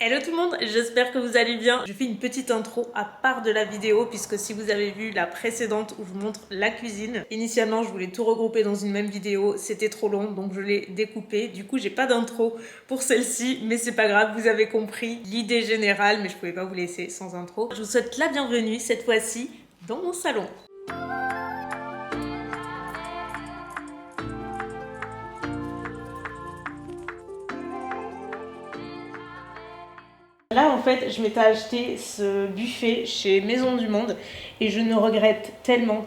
Hello tout le monde, j'espère que vous allez bien. Je fais une petite intro à part de la vidéo puisque si vous avez vu la précédente où je vous montre la cuisine, initialement je voulais tout regrouper dans une même vidéo, c'était trop long donc je l'ai découpé. Du coup j'ai pas d'intro pour celle-ci mais c'est pas grave, vous avez compris l'idée générale mais je pouvais pas vous laisser sans intro. Je vous souhaite la bienvenue cette fois-ci dans mon salon. Là en fait je m'étais acheté ce buffet chez Maison du Monde et je ne regrette tellement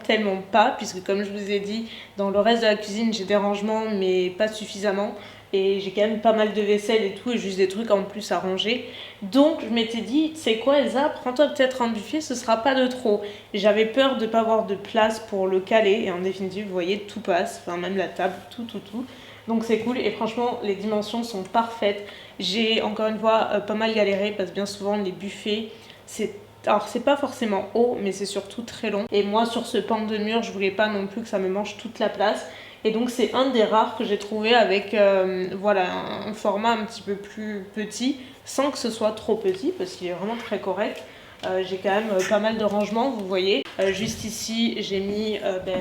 pas puisque comme je vous ai dit dans le reste de la cuisine j'ai des rangements mais pas suffisamment et j'ai quand même pas mal de vaisselle et tout et juste des trucs en plus à ranger. Donc je m'étais dit c'est quoi Elsa, prends-toi peut-être un buffet, ce sera pas de trop. J'avais peur de pas avoir de place pour le caler et en définitive vous voyez tout passe, enfin même la table, tout. Donc c'est cool et franchement les dimensions sont parfaites. J'ai encore une fois pas mal galéré parce que bien souvent les buffets alors c'est pas forcément haut mais c'est surtout très long et moi sur ce pan de mur je voulais pas non plus que ça me mange toute la place et donc c'est un des rares que j'ai trouvé avec voilà un format un petit peu plus petit sans que ce soit trop petit parce qu'il est vraiment très correct. J'ai quand même pas mal de rangements, vous voyez. Juste ici, j'ai mis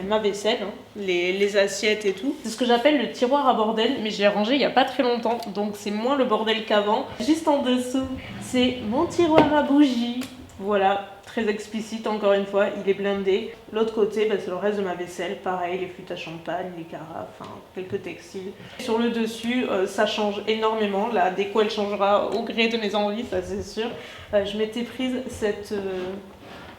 ma vaisselle, hein, les assiettes et tout. C'est ce que j'appelle le tiroir à bordel, mais j'ai rangé il n'y a pas très longtemps, donc c'est moins le bordel qu'avant. Juste en dessous, c'est mon tiroir à bougies. Voilà, très explicite encore une fois, il est blindé. L'autre côté, c'est le reste de ma vaisselle, pareil, les flûtes à champagne, les carafes, enfin, quelques textiles. Sur le dessus, ça change énormément, la déco elle changera au gré de mes envies, ça c'est sûr. Je m'étais prise cette...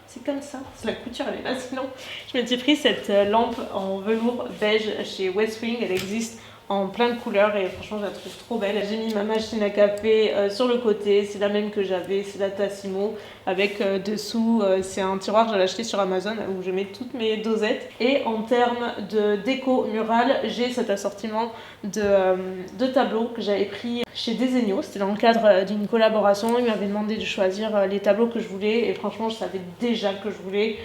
c'est comme ça, c'est la couture elle est là sinon. Je m'étais pris cette lampe en velours beige chez Westwing, elle existe en plein de couleurs et franchement je la trouve trop belle. J'ai mis ma machine à café sur le côté, c'est la même que j'avais, c'est la Tassimo avec dessous, c'est un tiroir que j'avais acheté sur Amazon où je mets toutes mes dosettes. Et en termes de déco murale, j'ai cet assortiment de tableaux que j'avais pris chez Desenio, c'était dans le cadre d'une collaboration, ils m'avaient demandé de choisir les tableaux que je voulais et franchement je savais déjà que je voulais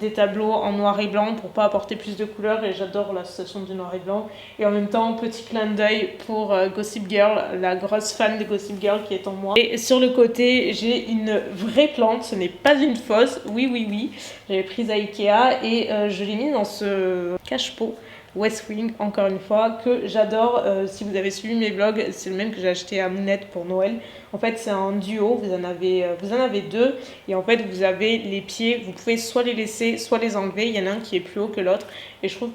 des tableaux en noir et blanc pour pas apporter plus de couleurs et j'adore l'association du noir et blanc et en même temps petit clin d'œil pour Gossip Girl, la grosse fan de Gossip Girl qui est en moi. Et sur le côté j'ai une vraie plante, ce n'est pas une fausse, oui, j'avais prise à Ikea et je l'ai mis dans ce cache-pot Westwing, encore une fois, que j'adore. Si vous avez suivi mes vlogs, c'est le même que j'ai acheté à Mounette pour Noël. En fait, c'est un duo, vous en avez deux. Et en fait, vous avez les pieds, vous pouvez soit les laisser, soit les enlever. Il y en a un qui est plus haut que l'autre. Et je trouve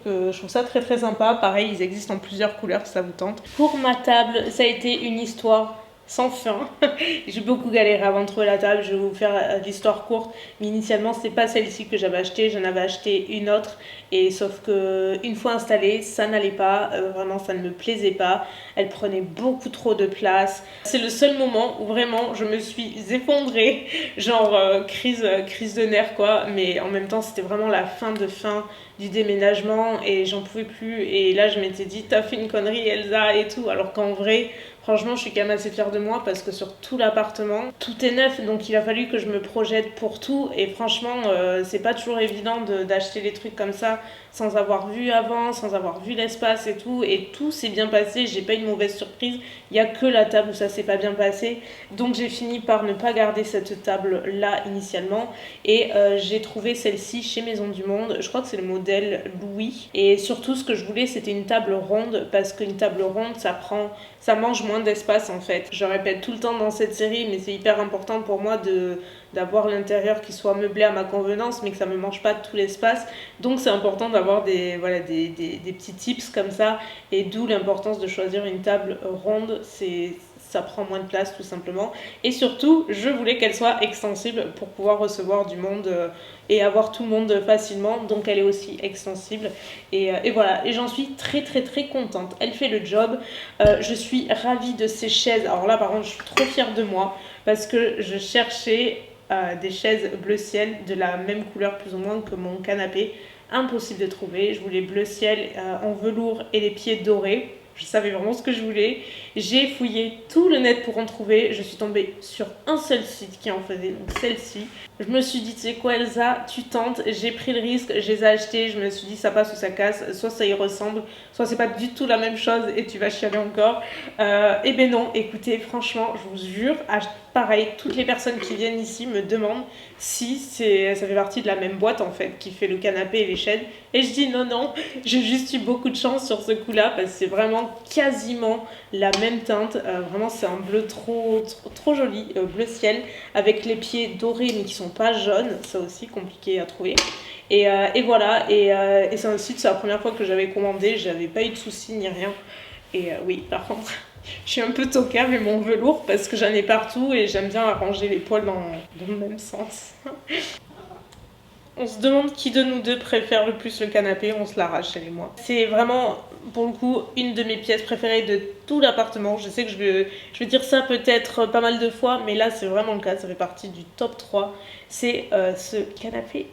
ça très sympa. Pareil, ils existent en plusieurs couleurs si ça vous tente. Pour ma table, ça a été une histoire sans fin. J'ai beaucoup galéré avant de trouver la table, je vais vous faire l'histoire courte, mais initialement c'était pas celle-ci que j'avais achetée, j'en avais acheté une autre et sauf que une fois installée, ça n'allait pas, vraiment ça ne me plaisait pas, elle prenait beaucoup trop de place. C'est le seul moment où vraiment je me suis effondrée, genre crise de nerfs quoi, mais en même temps c'était vraiment la fin du déménagement et j'en pouvais plus et là je m'étais dit t'as fait une connerie Elsa et tout, alors qu'en vrai franchement, je suis quand même assez fière de moi parce que sur tout l'appartement, tout est neuf, donc il a fallu que je me projette pour tout. Et franchement, c'est pas toujours évident d'acheter les trucs comme ça sans avoir vu avant, sans avoir vu l'espace et tout. Et tout s'est bien passé, j'ai pas eu une mauvaise surprise. Il y a que la table où ça s'est pas bien passé. Donc j'ai fini par ne pas garder cette table-là initialement. Et j'ai trouvé celle-ci chez Maison du Monde. Je crois que c'est le modèle Louis. Et surtout, ce que je voulais, c'était une table ronde parce qu'une table ronde, ça mange moins d'espace en fait. Je répète tout le temps dans cette série, mais c'est hyper important pour moi d'avoir l'intérieur qui soit meublé à ma convenance, mais que ça me mange pas tout l'espace. Donc c'est important d'avoir des petits tips comme ça, et d'où l'importance de choisir une table ronde. Ça prend moins de place tout simplement. Et surtout, je voulais qu'elle soit extensible pour pouvoir recevoir du monde et avoir tout le monde facilement. Donc elle est aussi extensible. Et voilà, et j'en suis très contente. Elle fait le job. Je suis ravie de ces chaises. Alors là par contre, je suis trop fière de moi parce que je cherchais des chaises bleu ciel de la même couleur plus ou moins que mon canapé. Impossible de trouver. Je voulais bleu ciel en velours et les pieds dorés. Je savais vraiment ce que je voulais. J'ai fouillé tout le net pour en trouver. Je suis tombée sur un seul site qui en faisait, donc celle-ci. Je me suis dit, tu sais quoi Elsa, tu tentes. J'ai pris le risque, je les ai achetés. Je me suis dit, ça passe ou ça casse. Soit ça y ressemble, soit c'est pas du tout la même chose et tu vas chialer encore. Et ben non, écoutez, franchement, je vous jure, pareil, toutes les personnes qui viennent ici me demandent si ça fait partie de la même boîte en fait, qui fait le canapé et les chaises. Et je dis non, j'ai juste eu beaucoup de chance sur ce coup-là parce que c'est vraiment quasiment la même teinte. Vraiment, c'est un bleu trop joli, bleu ciel, avec les pieds dorés mais qui sont pas jaunes. Ça aussi compliqué à trouver. Et voilà, et c'est un site, c'est la première fois que j'avais commandé, j'avais pas eu de soucis ni rien. Et oui, par contre, je suis un peu toca avec mon velours parce que j'en ai partout et j'aime bien arranger les poils dans le même sens. On se demande qui de nous deux préfère le plus le canapé, on se l'arrache, elle et moi. C'est vraiment, pour le coup, une de mes pièces préférées de tout l'appartement. Je sais que je vais dire ça peut-être pas mal de fois, mais là c'est vraiment le cas, ça fait partie du top 3. C'est ce canapé.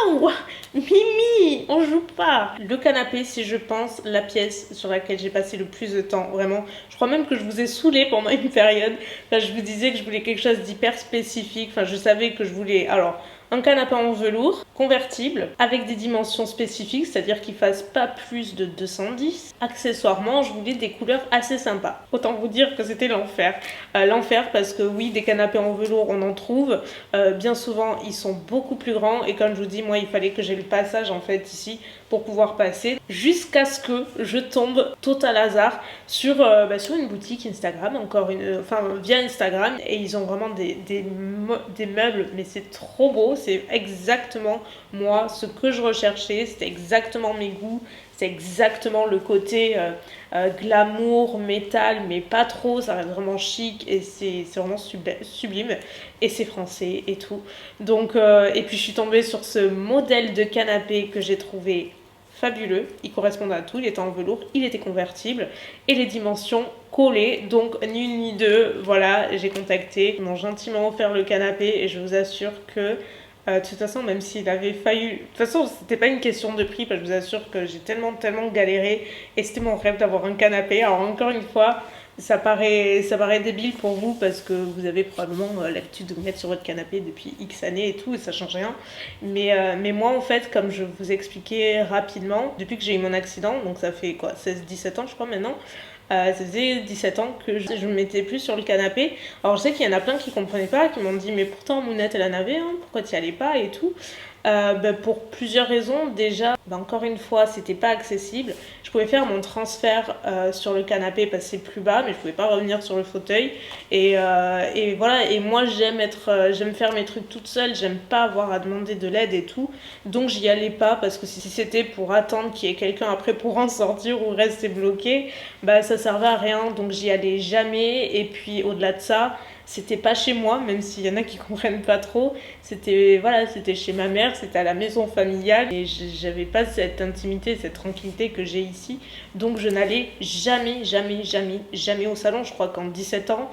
Ouah, Mimi, on joue pas. Le canapé, c'est je pense la pièce sur laquelle j'ai passé le plus de temps, vraiment. Je crois même que je vous ai saoulé pendant une période. Enfin, je vous disais que je voulais quelque chose d'hyper spécifique. Enfin, je savais que je voulais, alors, un canapé en velours, convertible, avec des dimensions spécifiques, c'est-à-dire qu'il fasse pas plus de 210. Accessoirement, je voulais des couleurs assez sympas. Autant vous dire que c'était l'enfer. L'enfer parce que oui, des canapés en velours, on en trouve. Bien souvent, ils sont beaucoup plus grands. Et comme je vous dis, moi, il fallait que j'ai le passage en fait ici pour pouvoir passer. Jusqu'à ce que je tombe total hasard sur une boutique Instagram, via Instagram. Et ils ont vraiment des meubles, mais c'est trop beau. C'est exactement moi ce que je recherchais, c'était exactement mes goûts, c'est exactement le côté glamour, métal, mais pas trop, ça reste vraiment chic et c'est vraiment sublime et c'est français et tout. Donc, et puis je suis tombée sur ce modèle de canapé que j'ai trouvé fabuleux, il correspondait à tout, il était en velours, il était convertible et les dimensions collées, donc ni une ni deux, voilà, j'ai contacté, ils m'ont gentiment offert le canapé et je vous assure que de toute façon, même s'il avait fallu... De toute façon, c'était pas une question de prix, parce que je vous assure que j'ai tellement galéré et c'était mon rêve d'avoir un canapé. Alors encore une fois, ça paraît débile pour vous parce que vous avez probablement l'habitude de vous mettre sur votre canapé depuis X années et tout, et ça change rien. Mais moi, en fait, comme je vous expliquais rapidement, depuis que j'ai eu mon accident, donc ça fait quoi, 16-17 ans je crois maintenant, ça faisait 17 ans que je ne me mettais plus sur le canapé. Alors je sais qu'il y en a plein qui ne comprenaient pas, qui m'ont dit mais pourtant Mounette elle en avait, hein, pourquoi tu n'y allais pas et tout. Pour plusieurs raisons. Déjà, encore une fois, c'était pas accessible. Je pouvais faire mon transfert sur le canapé, passer plus bas, mais je pouvais pas revenir sur le fauteuil. Et voilà. Et moi, j'aime faire mes trucs toute seule. J'aime pas avoir à demander de l'aide et tout. Donc, j'y allais pas parce que si c'était pour attendre qu'il y ait quelqu'un après pour en sortir ou rester bloqué, ça servait à rien. Donc, j'y allais jamais. Et puis, au-delà de ça, c'était pas chez moi, même s'il y en a qui comprennent pas trop. C'était chez ma mère, c'était à la maison familiale et j'avais pas cette intimité, cette tranquillité que j'ai ici. Donc je n'allais jamais au salon. Je crois qu'en 17 ans,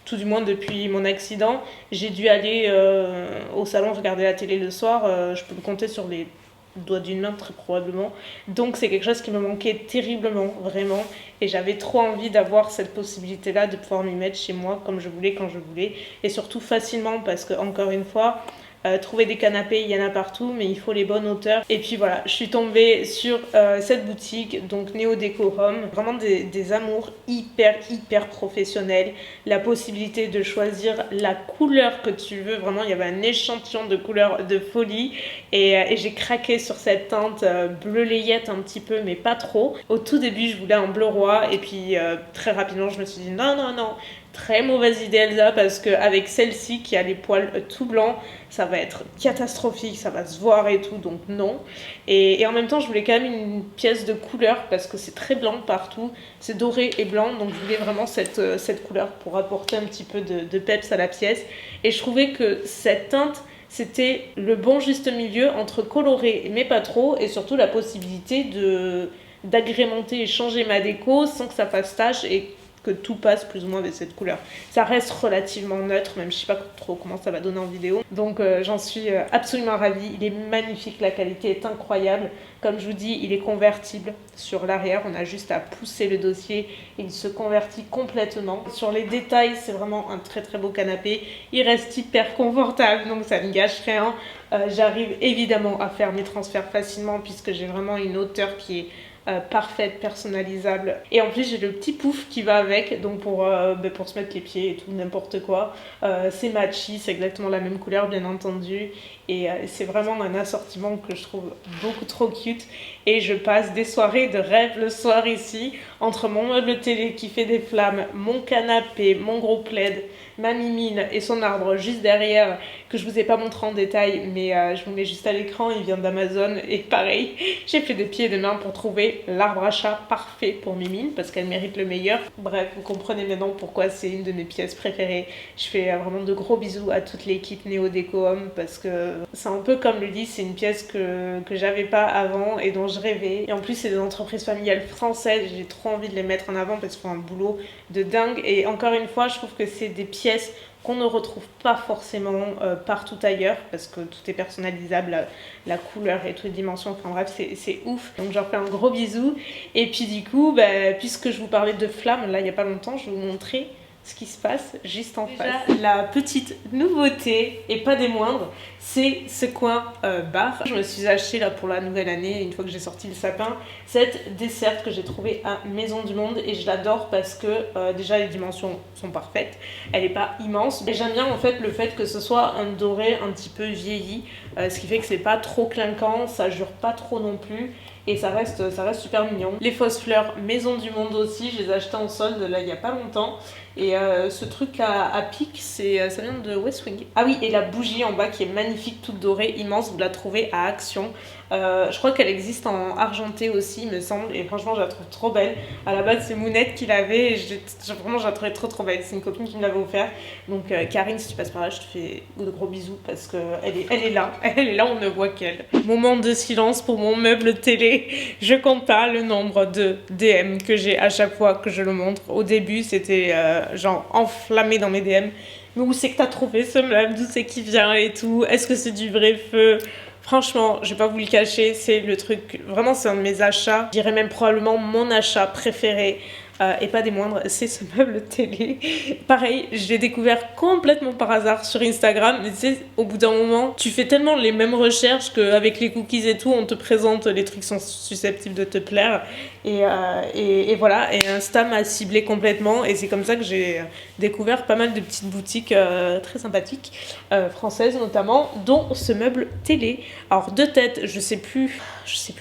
tout du moins depuis mon accident, j'ai dû aller au salon regarder la télé le soir. Je peux me compter sur les doigt d'une main très probablement. Donc c'est quelque chose qui me manquait terriblement, vraiment. Et j'avais trop envie d'avoir cette possibilité-là de pouvoir m'y mettre chez moi comme je voulais, quand je voulais. Et surtout facilement parce que, encore une fois, trouver des canapés, il y en a partout, mais il faut les bonnes hauteurs. Et puis voilà, je suis tombée sur cette boutique, donc Néo Décorum. Vraiment des amours hyper professionnels. La possibilité de choisir la couleur que tu veux. Vraiment, il y avait un échantillon de couleurs de folie. Et j'ai craqué sur cette teinte bleu layette un petit peu, mais pas trop. Au tout début, je voulais un bleu roi. Et puis très rapidement, je me suis dit non. Très mauvaise idée Elsa, parce qu'avec celle-ci qui a les poils tout blancs, ça va être catastrophique, ça va se voir et tout, donc non. Et en même temps, je voulais quand même une pièce de couleur parce que c'est très blanc partout, c'est doré et blanc, donc je voulais vraiment cette couleur pour apporter un petit peu de peps à la pièce. Et je trouvais que cette teinte, c'était le bon juste milieu entre coloré mais pas trop, et surtout la possibilité d'agrémenter et changer ma déco sans que ça fasse tache et que tout passe plus ou moins avec cette couleur. Ça reste relativement neutre, même je sais pas trop comment ça va donner en vidéo. Donc j'en suis absolument ravie. Il est magnifique, la qualité est incroyable. Comme je vous dis, il est convertible sur l'arrière. On a juste à pousser le dossier et il se convertit complètement. Sur les détails, c'est vraiment un très très beau canapé. Il reste hyper confortable, donc ça ne gâche rien. J'arrive évidemment à faire mes transferts facilement puisque j'ai vraiment une hauteur qui est parfaite, personnalisable. Et en plus j'ai le petit pouf qui va avec, donc pour se mettre les pieds et tout, n'importe quoi. C'est matchy, c'est exactement la même couleur bien entendu. Et c'est vraiment un assortiment que je trouve beaucoup trop cute. Et je passe des soirées de rêve le soir ici, entre mon meuble télé qui fait des flammes, mon canapé, mon gros plaid, ma mimine et son arbre juste derrière, que je vous ai pas montré en détail, mais je vous mets juste à l'écran, il vient d'Amazon. Et pareil, j'ai fait des pieds et des mains pour trouver l'arbre à chat parfait pour Mimine, parce qu'elle mérite le meilleur. Bref, vous comprenez maintenant pourquoi c'est une de mes pièces préférées. Je fais vraiment de gros bisous à toute l'équipe Néo Déco Home, parce que c'est un peu comme le dit, c'est une pièce que j'avais pas avant et dont je rêvais. Et en plus, c'est des entreprises familiales françaises, j'ai trop envie de les mettre en avant parce qu'ils font un boulot de dingue. Et encore une fois, je trouve que c'est des pièces qu'on ne retrouve pas forcément partout ailleurs, parce que tout est personnalisable, la couleur et toutes les dimensions, enfin bref, c'est ouf. Donc je leur fais un gros bisou. Et puis du coup, puisque je vous parlais de flammes, là il n'y a pas longtemps, je vais vous montrer ce qui se passe juste en face. La petite nouveauté, et pas des moindres, c'est ce coin bar. Je me suis acheté là pour la nouvelle année, une fois que j'ai sorti le sapin, cette desserte que j'ai trouvée à Maison du Monde, et je l'adore parce que déjà les dimensions sont parfaites, elle n'est pas immense, et j'aime bien en fait le fait que ce soit un doré un petit peu vieilli, ce qui fait que c'est pas trop clinquant, ça jure pas trop non plus. Et ça reste super mignon. Les fausses fleurs Maison du Monde aussi, je les ai achetées en solde là il n'y a pas longtemps. Et ce truc à pic, ça vient de West Wing. Ah oui, et la bougie en bas qui est magnifique, toute dorée, immense, vous la trouvez à Action. Je crois qu'elle existe en argenté aussi, il me semble, et franchement je la trouve trop belle. À la base c'est Mounette qui l'avait, et vraiment je la trouvais trop belle. C'est une copine qui me l'avait offert. Donc Karine, si tu passes par là, je te fais de gros bisous parce qu'elle est là, on ne voit qu'elle. Moment de silence pour mon meuble télé. Je compte pas le nombre de DM que j'ai à chaque fois que je le montre. Au début c'était genre enflammé dans mes DM. Mais où c'est que t'as trouvé ce meuble? D'où c'est qui vient et tout? Est-ce que c'est du vrai feu? Franchement, je vais pas vous le cacher, c'est le truc, vraiment c'est un de mes achats, je dirais même probablement mon achat préféré. Et pas des moindres, c'est ce meuble télé. Pareil, je l'ai découvert complètement par hasard sur Instagram. Mais tu sais, au bout d'un moment, tu fais tellement les mêmes recherches qu'avec les cookies et tout, on te présente les trucs qui sont susceptibles de te plaire. Et voilà, et Insta m'a ciblé complètement. Et c'est comme ça que j'ai découvert pas mal de petites boutiques très sympathiques, françaises notamment, dont ce meuble télé. Alors de tête, je sais plus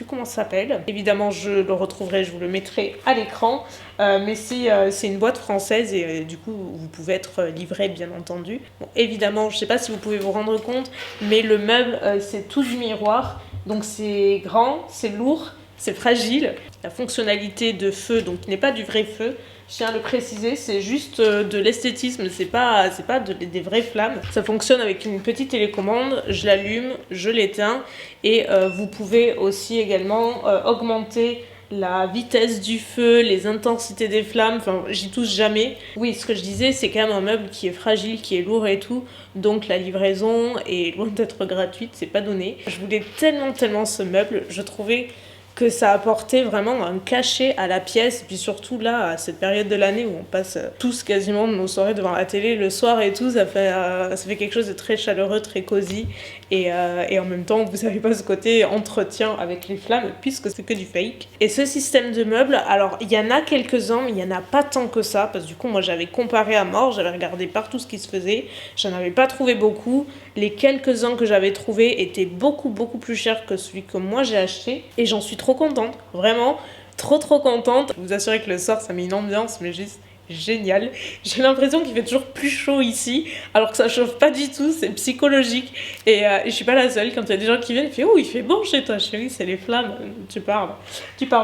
comment ça s'appelle. Évidemment, je le retrouverai, je vous le mettrai à l'écran. Mais c'est une boîte française et du coup vous pouvez être livré bien entendu. Bon, évidemment, je sais pas si vous pouvez vous rendre compte, mais le meuble c'est tout du miroir, donc c'est grand, c'est lourd, c'est fragile. La fonctionnalité de feu, donc qui n'est pas du vrai feu, je tiens à le préciser, c'est juste de l'esthétisme, c'est pas des vraies flammes. Ça fonctionne avec une petite télécommande, je l'allume, je l'éteins et vous pouvez aussi également augmenter la vitesse du feu, les intensités des flammes, enfin j'y touche jamais. Oui, ce que je disais, c'est quand même un meuble qui est fragile, qui est lourd et tout, donc la livraison est loin d'être gratuite, c'est pas donné. Je voulais tellement ce meuble, je trouvais que ça apportait vraiment un cachet à la pièce, et puis surtout là, à cette période de l'année où on passe tous quasiment nos soirées devant la télé le soir et tout, ça fait quelque chose de très chaleureux, très cosy, et en même temps vous n'avez pas ce côté entretien avec les flammes puisque c'est que du fake. Et ce système de meubles, alors il y en a quelques-uns mais il n'y en a pas tant que ça, parce que du coup moi j'avais comparé à mort, j'avais regardé partout ce qui se faisait, j'en avais pas trouvé beaucoup. Les quelques-uns que j'avais trouvés étaient beaucoup plus chers que celui que moi j'ai acheté, et j'en suis trop contente, vraiment trop contente. Je vous assure que le soir ça met une ambiance mais juste génial. J'ai l'impression qu'il fait toujours plus chaud ici alors que ça chauffe pas du tout, c'est psychologique. Et je suis pas la seule, quand il y a des gens qui viennent, il fait bon chez toi chérie, c'est les flammes, tu parles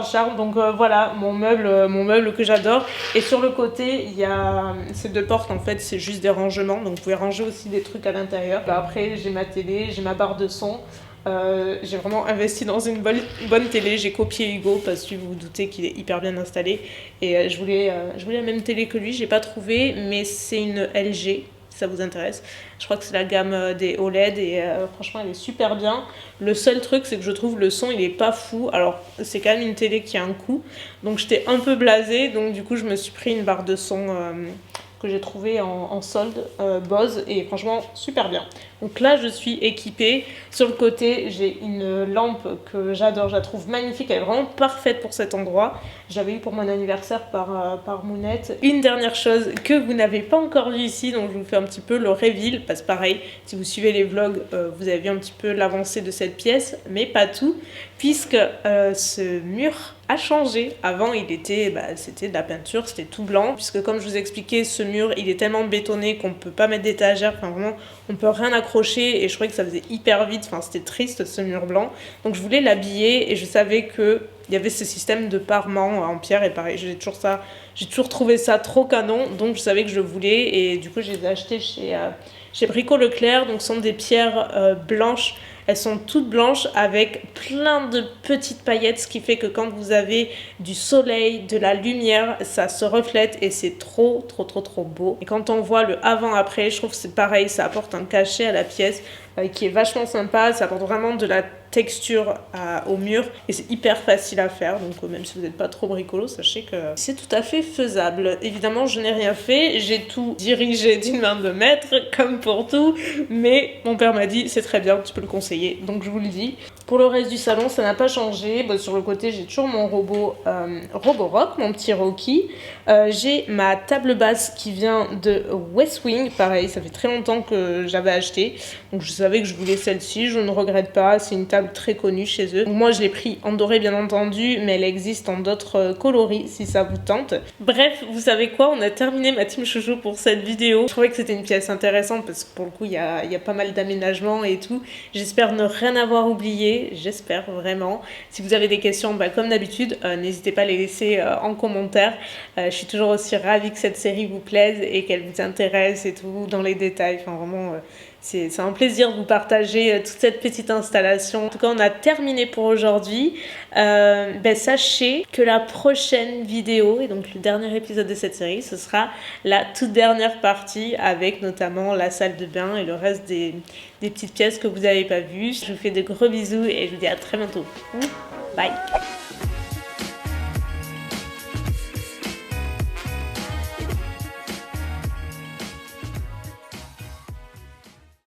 Charles. Donc voilà mon meuble que j'adore. Et sur le côté il y a ces deux portes, en fait c'est juste des rangements, donc vous pouvez ranger aussi des trucs à l'intérieur. Après j'ai ma télé, j'ai ma barre de son. J'ai vraiment investi dans une bonne télé. J'ai copié Hugo parce que vous vous doutez qu'il est hyper bien installé. Et je voulais la même télé que lui, j'ai pas trouvé, mais c'est une LG. Si ça vous intéresse. Je crois que c'est la gamme des OLED et franchement elle est super bien. Le seul truc c'est que je trouve le son il est pas fou. Alors c'est quand même une télé qui a un coût. Donc j'étais un peu blasée. Donc du coup je me suis pris une barre de son que j'ai trouvée en solde Bose et franchement super bien. Donc là je suis équipée. Sur le côté j'ai une lampe que j'adore, je la trouve magnifique, elle est vraiment parfaite pour cet endroit. J'avais eu pour mon anniversaire par Mounette. Une dernière chose que vous n'avez pas encore vu ici, donc je vous fais un petit peu le reveal, parce que pareil, si vous suivez les vlogs, vous avez vu un petit peu l'avancée de cette pièce, mais pas tout, puisque ce mur a changé. Avant, c'était de la peinture, c'était tout blanc, puisque comme je vous expliquais, ce mur, il est tellement bétonné qu'on peut pas mettre d'étagère, enfin vraiment, on peut rien accrocher, et je trouvais que ça faisait hyper vite, enfin c'était triste ce mur blanc, donc je voulais l'habiller, et je savais que il y avait ce système de parement en pierre et pareil, j'ai toujours trouvé ça trop canon, donc je savais que je le voulais et du coup je les ai achetés chez Brico Leclerc. Donc ce sont des pierres blanches, elles sont toutes blanches avec plein de petites paillettes, ce qui fait que quand vous avez du soleil, de la lumière, ça se reflète et c'est trop beau. Et quand on voit le avant-après, je trouve que c'est pareil, ça apporte un cachet à la pièce qui est vachement sympa, ça apporte vraiment de la texture au mur et c'est hyper facile à faire, donc même si vous n'êtes pas trop bricolo, sachez que c'est tout à fait faisable. Évidemment je n'ai rien fait, j'ai tout dirigé d'une main de maître comme pour tout, mais mon père m'a dit c'est très bien, tu peux le conseiller, donc je vous le dis. Pour le reste du salon ça n'a pas changé, sur le côté j'ai toujours mon Roborock, mon petit Rocky, j'ai ma table basse qui vient de West Wing, pareil ça fait très longtemps que j'avais acheté, donc je savais que je voulais celle-ci, je ne regrette pas, c'est une table très connue chez eux. Donc moi je l'ai pris en doré bien entendu, mais elle existe en d'autres coloris si ça vous tente. Bref, vous savez quoi, on a terminé ma team chouchou pour cette vidéo. Je trouvais que c'était une pièce intéressante parce que pour le coup il y a pas mal d'aménagements et tout. J'espère ne rien avoir oublié, j'espère vraiment. Si vous avez des questions, comme d'habitude, n'hésitez pas à les laisser en commentaire. Je suis toujours aussi ravie que cette série vous plaise et qu'elle vous intéresse et tout dans les détails. Enfin vraiment... c'est un plaisir de vous partager toute cette petite installation. En tout cas, on a terminé pour aujourd'hui. Sachez que la prochaine vidéo, et donc le dernier épisode de cette série, ce sera la toute dernière partie avec notamment la salle de bain et le reste des petites pièces que vous n'avez pas vues. Je vous fais de gros bisous et je vous dis à très bientôt. Bye!